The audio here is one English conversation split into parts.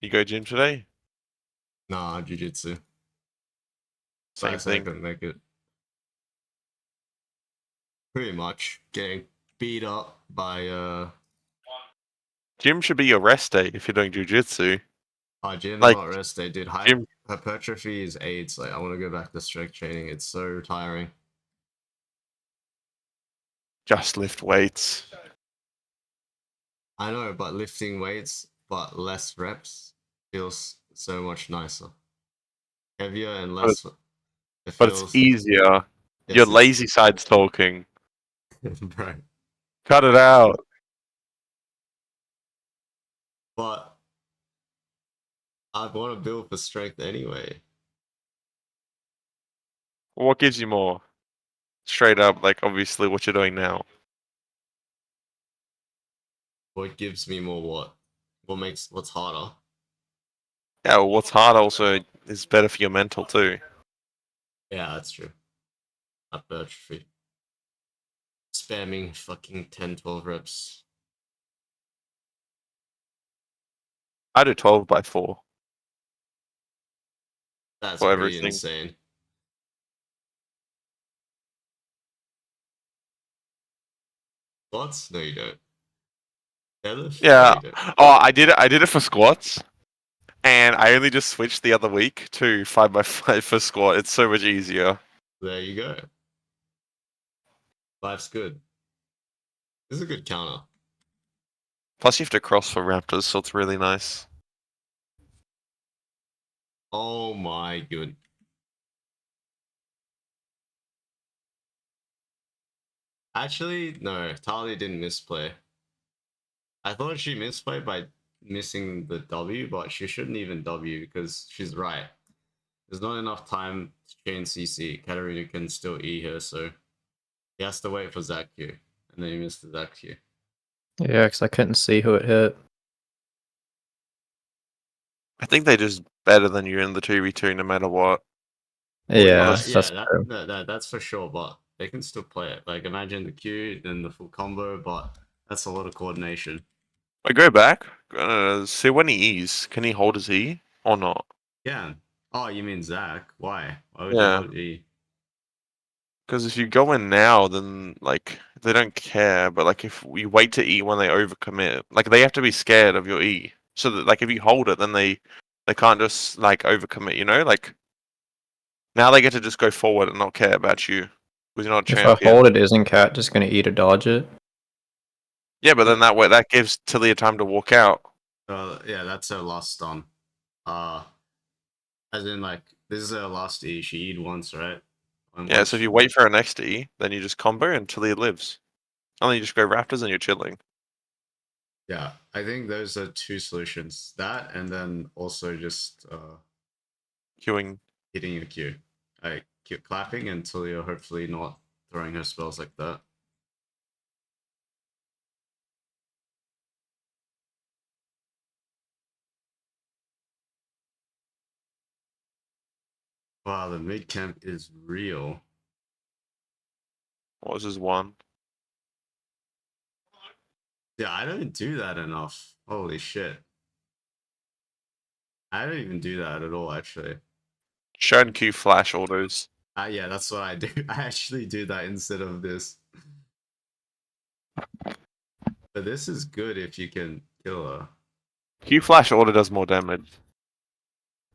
You go gym today? Nah, jiu-jitsu. Same I thing. couldn't make it. Pretty much getting beat up by Gym should be your rest day if you're doing jujitsu. gym, Like not rest day, dude. gym, Hypertrophy is AIDS. Like I want to go back to strength training. It's so tiring. just lift weights. I know, but lifting weights but less reps feels so much nicer. Heavier and But, less. It but it's feels. easier. Your Yes, it's lazy side's talking. right. Cut it out. But I want to build for strength anyway. What gives you more? Straight up, like obviously what you're doing now. What gives me more what? What's harder? Yeah, well, what's hard also is better for your mental too. Yeah, that's true. Hypertrophy. Spamming fucking 10, 12 reps. I do 12 by 4 That's for pretty everything. insane. Squats? No, you don't. Deadlift? No, Yeah. you don't. Oh, I did it for squats. And I only just switched the other week to 5 by 5 for squat. It's so much easier. There you go. Life's good. This is a good counter. Plus you have to cross for raptors, so it's really nice. Oh my good. Actually, no. Talia didn't misplay. I thought she misplayed by missing the W, but she shouldn't even W because she's right. There's not enough time to chain CC. Katarina can still E her, so he has to wait for Zach Q. And then he missed the Zach Q. Yeah, because I couldn't see who it hit. I think they're just better than you in the 2v2 no matter what. Well, Yeah, Because that's true. that's for sure, but they can still play it. Like, imagine the Q, then the full combo, but that's a lot of coordination. I go back, see when he E's. Can he hold his E or not? Yeah. Oh, you mean Zach? Why? Why would you Yeah. hold E? Because if you go in now, then like they don't care. But like if we wait to E when they overcommit, like they have to be scared of your E. So that like if you hold it, then they can't just like overcommit. You know, like now they get to just go forward and not care about you because you're not a If I champion. hold it, isn't Cat just gonna eat or dodge it? Yeah, but then No. that way that gives Tilly a time to walk out. Yeah, that's her last stun. Uh, as in, like, this is her last E. She E'd once, right? And Yeah, once so if she, you wait for her next E, then you just combo until he lives. And then you just go Raptors and you're chilling. yeah, I think those are two solutions. That, and then also just Queuing. hitting your Q. Like, keep clapping until you're hopefully not throwing her spells like that. Wow, the mid camp is real. What was his one? Yeah, I don't do that enough. Holy shit. I don't even do that at all, actually. Show and Q flash autos. Yeah, that's what I do. I actually do that instead of this. But this is good if you can kill her. Q flash auto does more damage.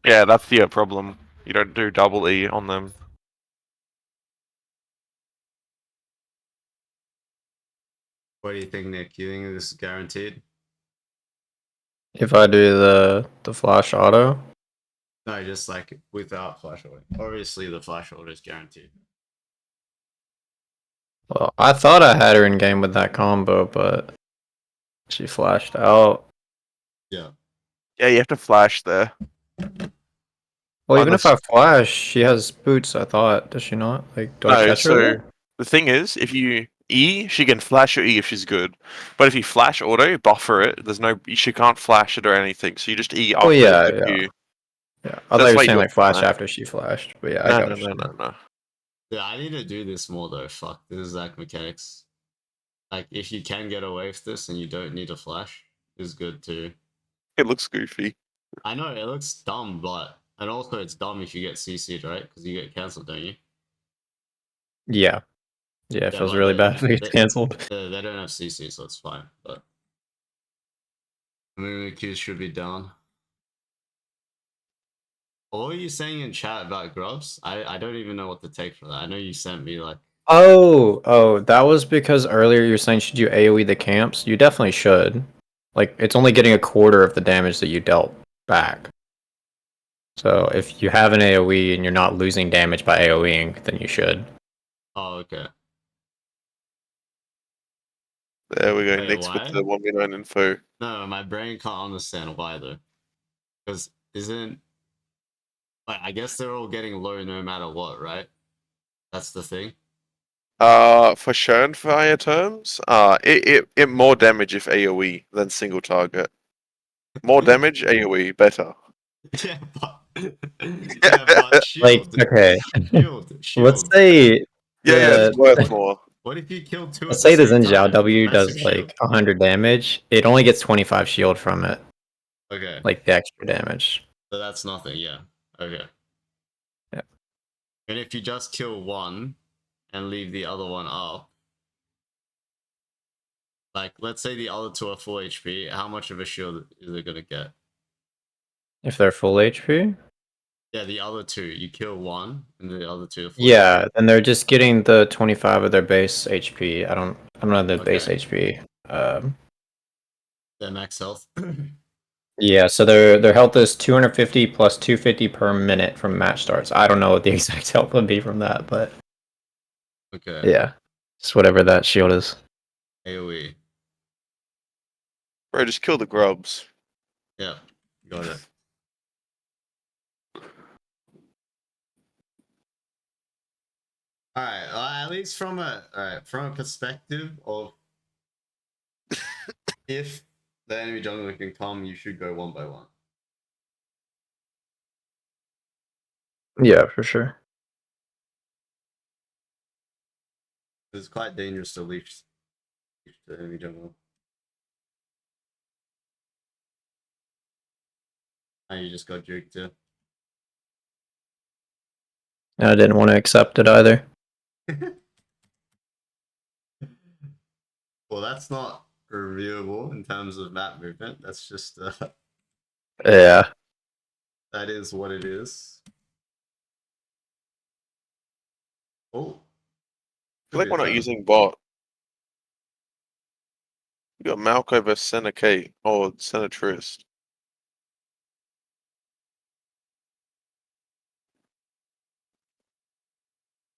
Yeah, that's the problem. You don't do double E on them. What do you think, Nick? You think this is guaranteed? If I do the flash auto, No, just like without flash order. Obviously, the flash order is guaranteed. well, I thought I had her in game with that combo, but she flashed out. Yeah. Yeah, you have to flash there. Well, even if Unless I flash, she has boots. I thought, does she not? Like, do I no, catch her so there? the thing is, if you E, she can flash your E if she's good. But if you flash auto, buffer it. There's no, she can't flash it or anything. So you just E Oh after yeah, the yeah, Q. yeah. I So thought that's you were why saying you like flash flash. after she flashed, but yeah, I No, got no, what no, you're no, saying. no. Yeah, I need to do this more though. Fuck, this is like mechanics. Like, if you can get away with this and you don't need a flash, is good too. It looks goofy. I know it looks dumb, but and also it's dumb if you get CC'd, right? Because you get cancelled, don't you? Yeah. Yeah, it Yeah, feels but really bad if it gets cancelled. they don't have CC, so it's fine. But movement queues should be down. What were you saying in chat about grubs? I don't even know what to take for that. I know you sent me like Oh, that was because earlier you were saying should you AoE the camps? You definitely should. Like, it's only getting a quarter of the damage that you dealt back. So if you have an AoE and you're not losing damage by AoEing, then you should. oh okay. There we go. Wait, Next with why? the 1v9 info. No, my brain can't understand why though. Because isn't like I guess they're all getting low no matter what, right? That's the thing. For Fire terms, it more damage if AoE than single target. More damage, AoE, better. Yeah, but yeah, but Like, shield, okay, let's shield. say Yeah, it's the worth What more. what if you kill two let's at the say the same Xin Zhao time? W Massive does shield. like 100 damage. It only gets 25 shield from it, Okay, like the extra damage. so that's nothing. Yeah. Okay. Yeah. And if you just kill one and leave the other one up, like let's say the other two are full HP, how much of a shield is it gonna get? If they're full HP, Yeah, the other two. You kill one, and the other two are full yeah, HP. and they're just getting the 25 of their base HP. I don't know the base Okay. HP. Their max health. Yeah, so their health is 250 plus 250 per minute from match starts. I don't know what the exact health would be from that, but Okay. yeah, just whatever that shield is. AoE. Bro, just kill the grubs. Yeah. Got it. Alright, at least from a perspective of if the enemy jungler can come, you should go one by one. Yeah, for sure. It's quite dangerous to leash the enemy jungler. And you just got juked too. I didn't want to accept it either. Well, that's not reviewable in terms of map movement. That's just Yeah. that is what it is. Oh, I feel could like be a we're not turn. using bot. You got Malco versus Senna Kate or Senna Trist.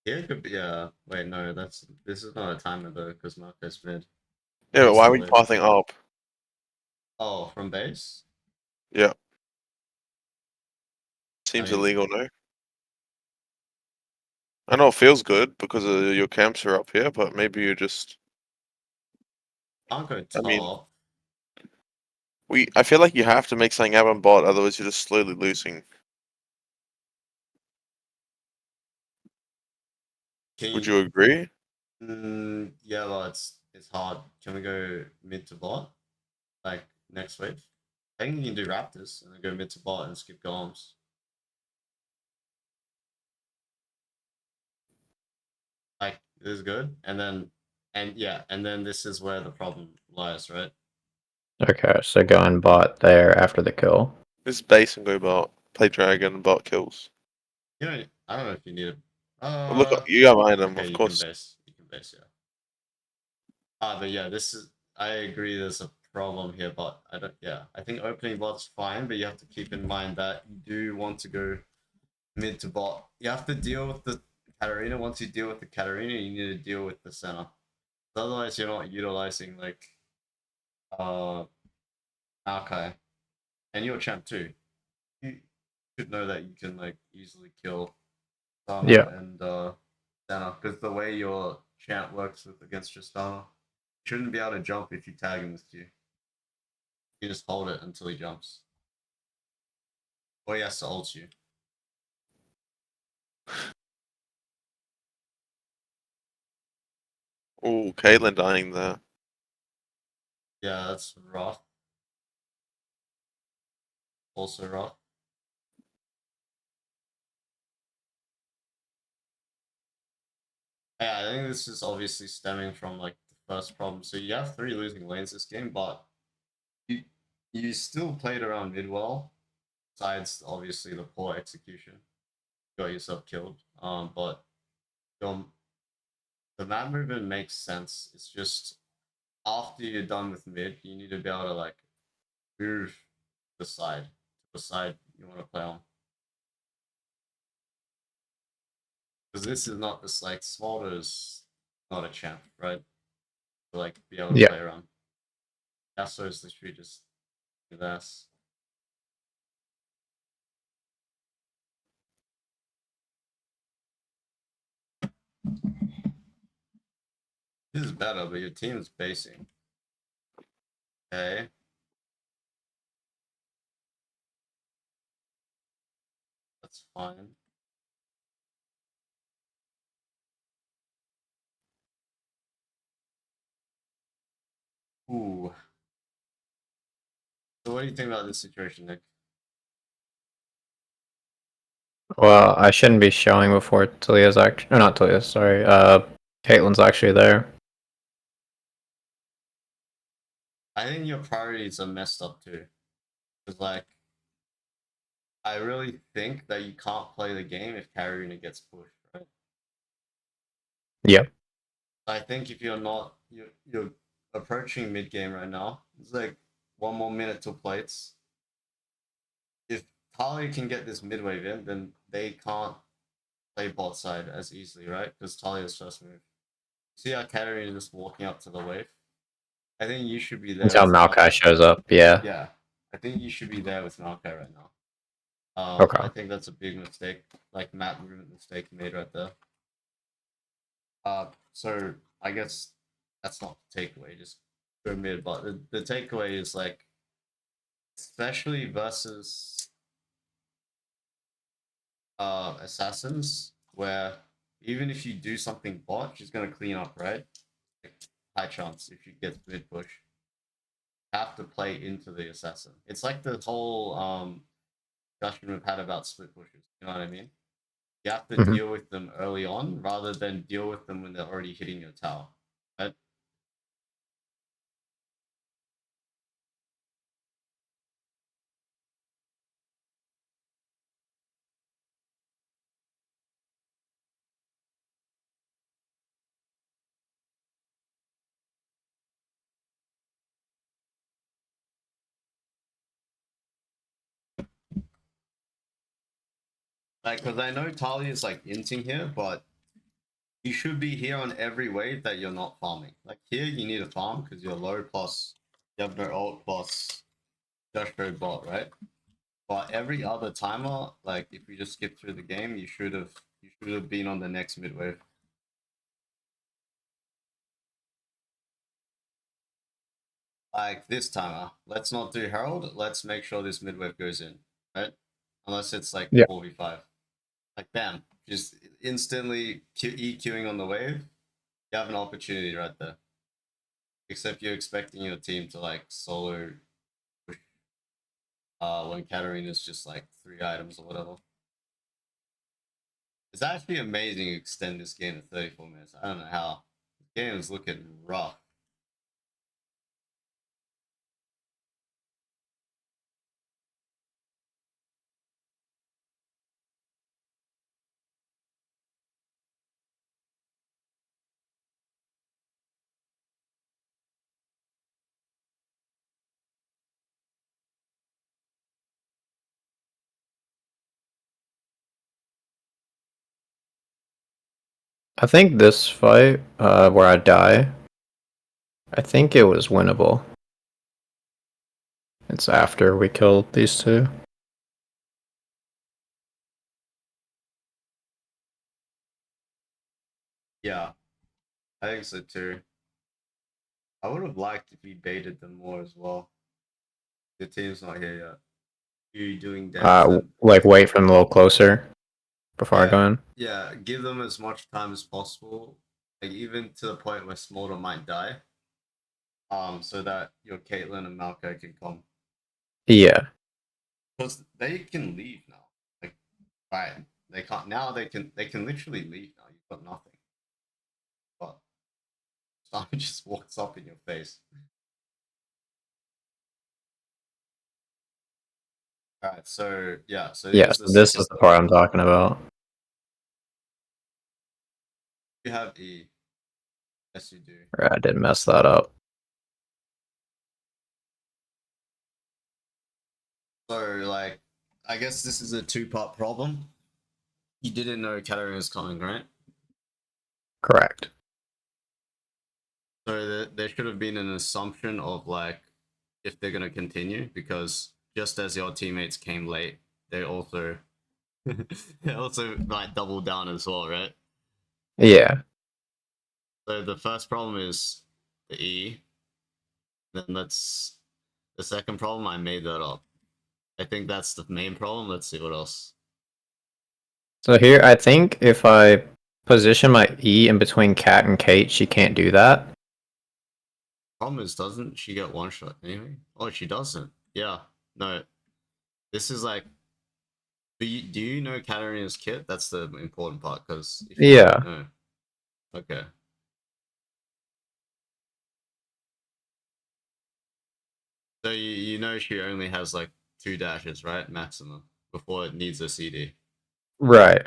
Yeah, it could be. Yeah. Wait, no, this is not a timer though, because Marco's mid. Yeah, but It's why are too we late. pathing up? Oh, from base. Yeah, I seems mean, illegal, no? I know it feels good because your camps are up here, but maybe you're just. can't go I mean, top. I feel like you have to make something happen bot, otherwise you're just slowly losing. Can Would you? you agree? Yeah, well, it's hard. Can we go mid to bot like next wave? I think you can do Raptors and then go mid to bot and skip golems. Like this is good, and then this is where the problem lies, right? Okay, so going bot there after the kill. Just base and go bot. Play dragon and bot kills. I don't know if you need it. Well, look, you got mine them, Okay, of course. you can base, yeah. But yeah, this is. I agree. There's a problem here, but I don't. Yeah, I think opening bot's fine, but you have to keep in mind that you do want to go mid to bot. You have to deal with the Katarina. Once you deal with the Katarina, you need to deal with the center. Otherwise, you're not utilizing like Maokai, and you're champ too. You should know that you can like easily kill Yeah. Tristana and Senna because the way your champ works with against Tristana, you shouldn't be able to jump if you tag him with Q. You just hold it until he jumps, or he has to ult you. Oh, Caitlyn dying there. Yeah, that's rough. also rough. Yeah, I think this is obviously stemming from like the first problem. So you have 3 losing lanes this game, but you you still played around mid well. Besides obviously the poor execution, you got yourself killed. But your the map movement makes sense. It's just after you're done with mid, you need to be able to like move the side you want to play on. Because this is not this like Smolder is not a champ, right? To like be able to Yeah. play around. Yasuo is literally just this. This is better, but your team is basing. Okay. That's fine. Ooh. So what do you think about this situation, Nick? Well, I shouldn't be showing before Talia's actually, or not Talia, sorry. Caitlyn's actually there. I think your priorities are messed up too. Because like I really think that you can't play the game if Karina gets pushed, right? Yeah. I think if you're not you're approaching mid game right now. It's like 1 more minute till plates. If Talia can get this mid wave in, then they can't play bot side as easily, right? Because Talia's first move. See how Katarina is just walking up to the wave? I think you should be there Until with Maokai shows up, yeah. Yeah. I think you should be there with Maokai right now. Okay. I think that's a big mistake, like map movement mistake you made right there. So I guess that's not the takeaway, just go mid. But the takeaway is like, especially versus assassins, where even if you do something bot, she's gonna clean up, right? Like, high chance if you get mid push. Have to play into the assassin. It's like the whole discussion we've had about split pushes. You know what I mean? You have to Mhm. deal with them early on rather than deal with them when they're already hitting your tower. Right? Like, because I know Talia is like inting here, but you should be here on every wave that you're not farming. Like here, you need a farm because you're low plus you have no ult plus just go bot, right? But every other timer, like if you just skip through the game, you should have been on the next mid wave. Like this timer, let's not do Herald. Let's make sure this mid wave goes in, right? Unless it's like Yeah. 4v5. Like bam, just instantly EQing on the wave. You have an opportunity right there. Except you're expecting your team to like solo push when Katarina's just like 3 items or whatever. It's actually amazing to extend this game to 34 minutes. I don't know how. The game is looking rough. I think this fight, where I die, I think it was winnable. It's after we killed these two. Yeah, I think so too. I would have liked if you baited them more as well. The team's not here yet. You doing damage then? Like wait for them a little closer before I Yeah, go in. yeah. Give them as much time as possible, like even to the point where Smolder might die. So that your Caitlyn and Malco can come. Yeah. Because they can leave now. Like, right? They can't now. They can literally leave now. You've got nothing. But someone just walks up in your face. All right. So yeah. So Yeah, here's the so this second is the part. part I'm talking about. You have E. Yes, you do. Right, I did mess that up. So like, I guess this is a two-part problem. You didn't know Katarina was coming, right? Correct. So there should have been an assumption of like if they're gonna continue because just as your teammates came late, they also they also like doubled down as well, right? Yeah. So the first problem is the E. Then that's the second problem. I made that up. I think that's the main problem. Let's see what else. So here, I think if I position my E in between Cat and Kate, she can't do that. Problem is, doesn't she get one shot anyway? Oh, she doesn't. Yeah. No. This is like. Do you know Katarina's kit? That's the important part because if you Yeah. don't know, okay. So you know she only has like 2 dashes, right? Maximum before it needs a CD. Right.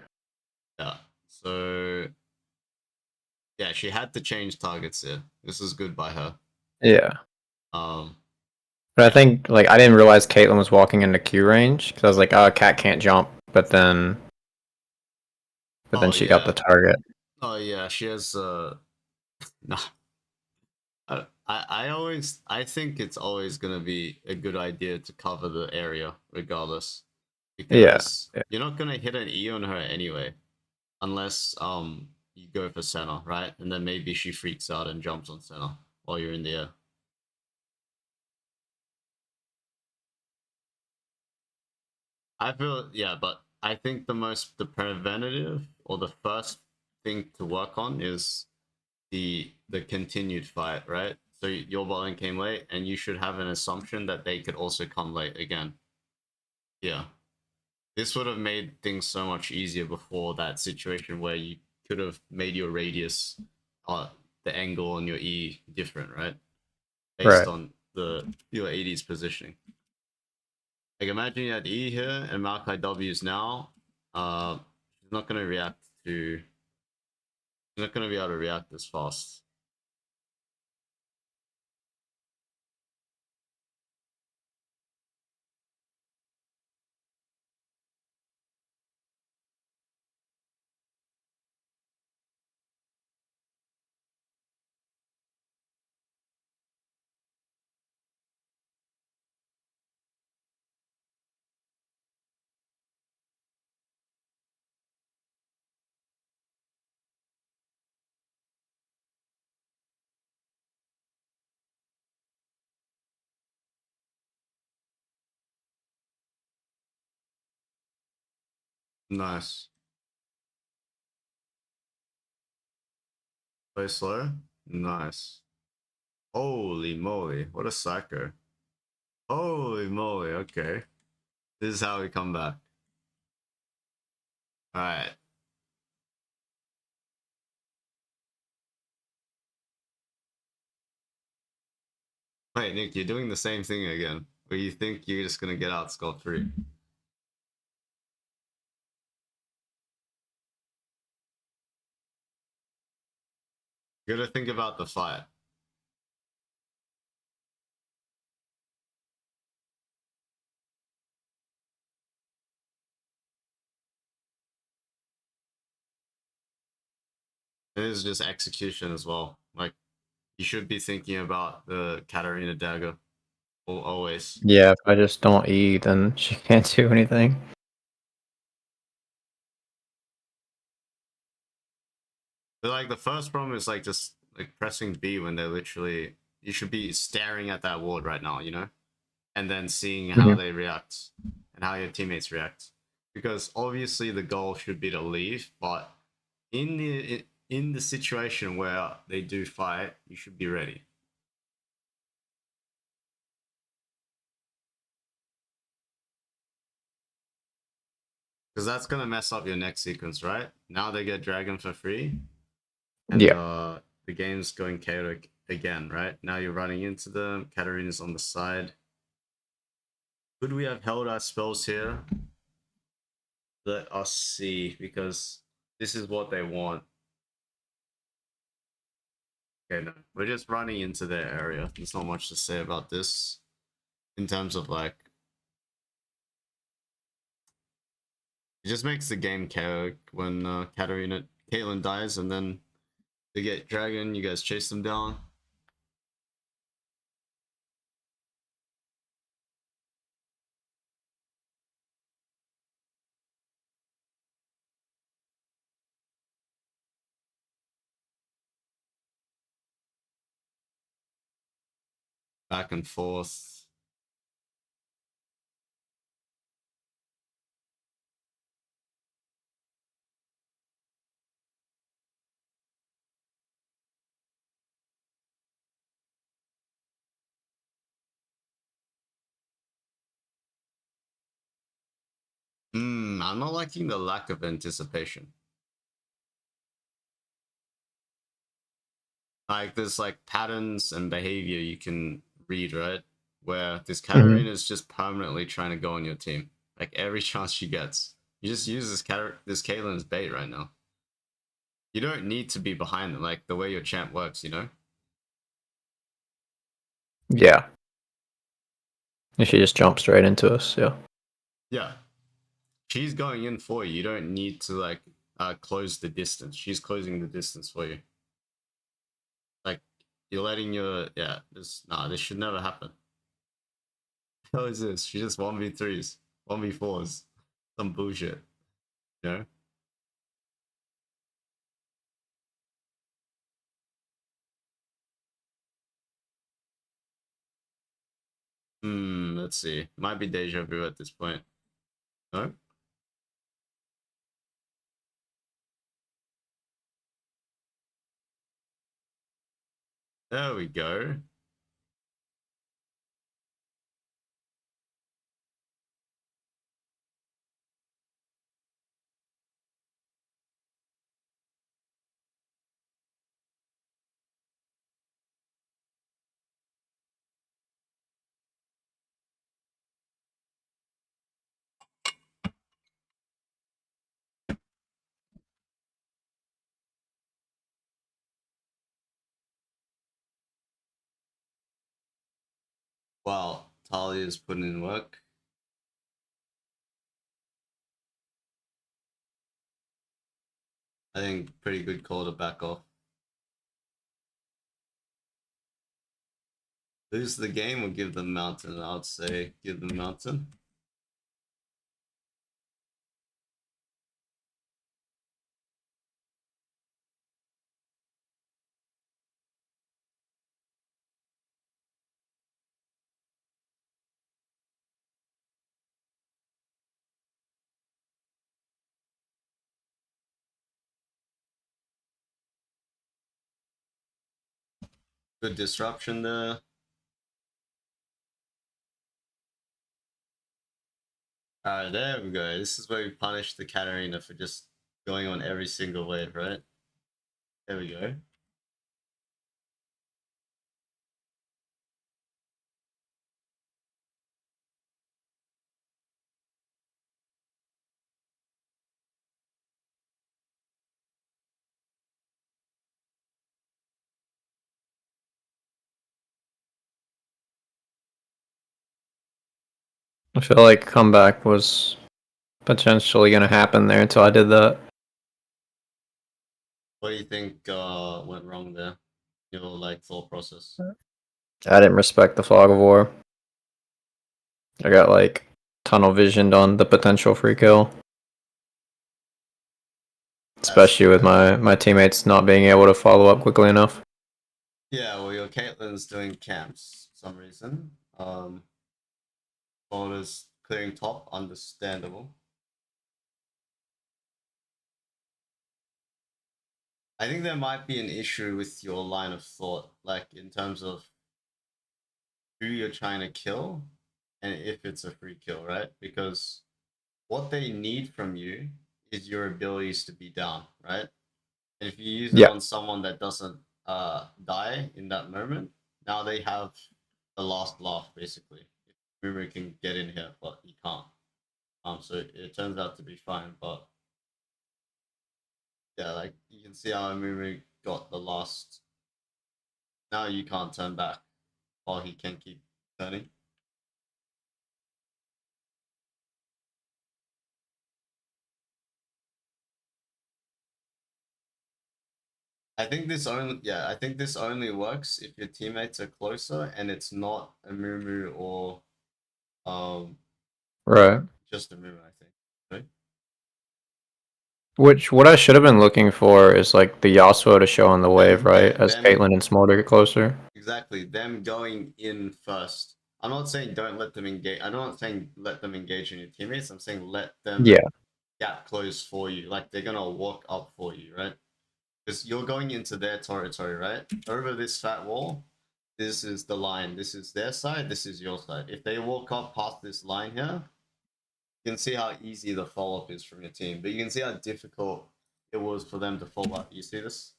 Yeah. So yeah, she had to change targets here. This is good by her. Yeah. Um, But I yeah. think, like, I didn't realize Caitlyn was walking into Q range, because I was like, oh, Cat can't jump, but then Oh she got the yeah. target. Oh yeah. She has no. I think it's always gonna be a good idea to cover the area regardless, Yeah. because you're not gonna hit an E on her anyway, unless you go for center, right? And then maybe she freaks out and jumps on center while you're in the air. I feel yeah, but I think the preventative or the first thing to work on is the continued fight, right? So your bowling came late, and you should have an assumption that they could also come late again. Yeah, this would have made things so much easier before that situation where you could have made your radius, the angle on your E different, right? Based Right. on your 80's positioning. Like imagine you had E here and Malachi W's now. She's not gonna react to. She's not gonna be able to react as fast. Nice. Play slow. Nice. Holy moly! What a psycho. Holy moly! Okay, this is how we come back. All right. Wait, Nick, you're doing the same thing again. Where you think you're just gonna get out scot free. You gotta think about the fight. It is just execution as well. Like you should be thinking about the Katarina dagger always. Yeah, if I just don't E, then she can't do anything. But like the first problem is like just like pressing B when they're literally you should be staring at that ward right now, you know? And then seeing how they react and how your teammates react. Because obviously the goal should be to leave, but in the situation where they do fight, you should be ready. Because that's gonna mess up your next sequence, right? Now they get dragon for free, and Yeah. the game's going chaotic again, right? Now you're running into them. Katarina's on the side. Could we have held our spells here? Let us see, because this is what they want. Okay, no, we're just running into their area. There's not much to say about this in terms of like. It just makes the game chaotic when Caitlyn dies, and then they get dragon. You guys chase them down. Back and forth. I'm not liking the lack of anticipation. Like there's like patterns and behavior you can read, right? Where this Katarina is just permanently trying to go on your team. Like every chance she gets. You just use this Caitlyn as bait right now. You don't need to be behind them, like the way your champ works, you know? Yeah. And she just jumps straight into us, yeah. Yeah. She's going in for you. You don't need to like close the distance. She's closing the distance for you. Like you're letting your this should never happen. How is this? She just 1v3s, 1v4s. Some bullshit. You know? Let's see. Might be deja vu at this point. No? There we go. Wow, Talia's putting in work. I think pretty good call to back off. Lose the game or give them mountain? I would say give them mountain. Good disruption there. Alright, there we go. This is where we punish the Katarina for just going on every single wave, right? There we go. I feel like comeback was potentially gonna happen there until I did that. What do you think went wrong there? Your like thought process. I didn't respect the fog of war. I got like tunnel visioned on the potential free kill. Especially with my teammates not being able to follow up quickly enough. Yeah, well your Caitlyn's doing camps for some reason. Bowlers clearing top, understandable. I think there might be an issue with your line of thought, like in terms of who you're trying to kill and if it's a free kill, right? Because what they need from you is your abilities to be down, right? And if you use it Yeah. on someone that doesn't die in that moment, now they have the last laugh basically. Mumu can get in here, but he can't. So it turns out to be fine, but yeah, like you can see how Mumu got the last. Now you can't turn back, while he can keep turning. I think this only works if your teammates are closer and it's not a Mumu or Right. just a Mumu, I think. Right? Which what I should have been looking for is like the Yasuo to show on the wave, right? As Them Caitlyn and Smolder get closer. exactly them going in first. I'm not saying don't let them engage. I'm not saying let them engage in your teammates. I'm saying let them Yeah. gap close for you. Like they're gonna walk up for you, right? Because you're going into their territory, right? Over this fat wall, this is the line. This is their side. This is your side. If they walk up past this line here, you can see how easy the follow up is from your team. But you can see how difficult it was for them to follow up. You see this?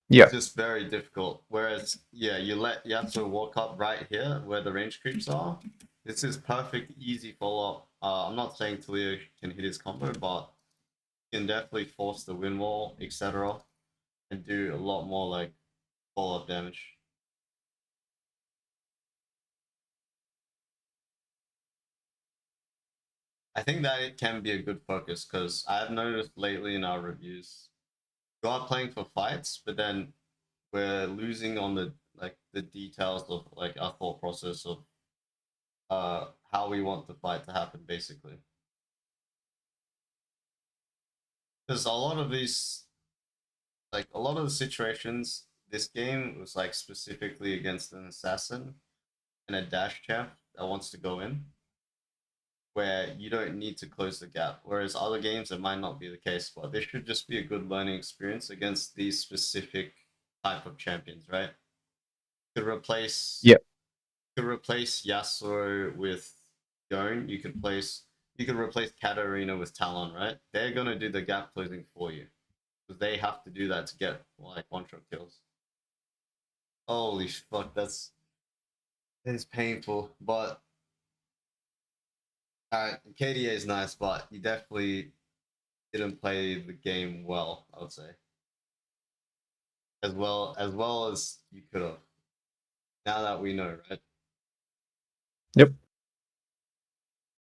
Yeah. It's just very difficult. Whereas, yeah, you have to walk up right here where the range creeps are. This is perfect, easy follow up. I'm not saying Talia can hit his combo, but you can definitely force the wind wall, etc., and do a lot more like follow up damage. I think that it can be a good focus because I've noticed lately in our reviews, we are playing for fights, but then we're losing on the details of like our thought process of how we want the fight to happen basically. Because a lot of the situations, this game was like specifically against an assassin and a dash champ that wants to go in, where you don't need to close the gap. Whereas other games, it might not be the case, but this should just be a good learning experience against these specific type of champions, right? Could replace Yep. could replace Yasuo with Yone. You could replace Katarina with Talon, right? They're gonna do the gap closing for you because they have to do that to get like one shot kills. Holy fuck, that is painful. But KDA is nice, but you definitely didn't play the game well. I would say as well as you could have. Now that we know, right? Yep.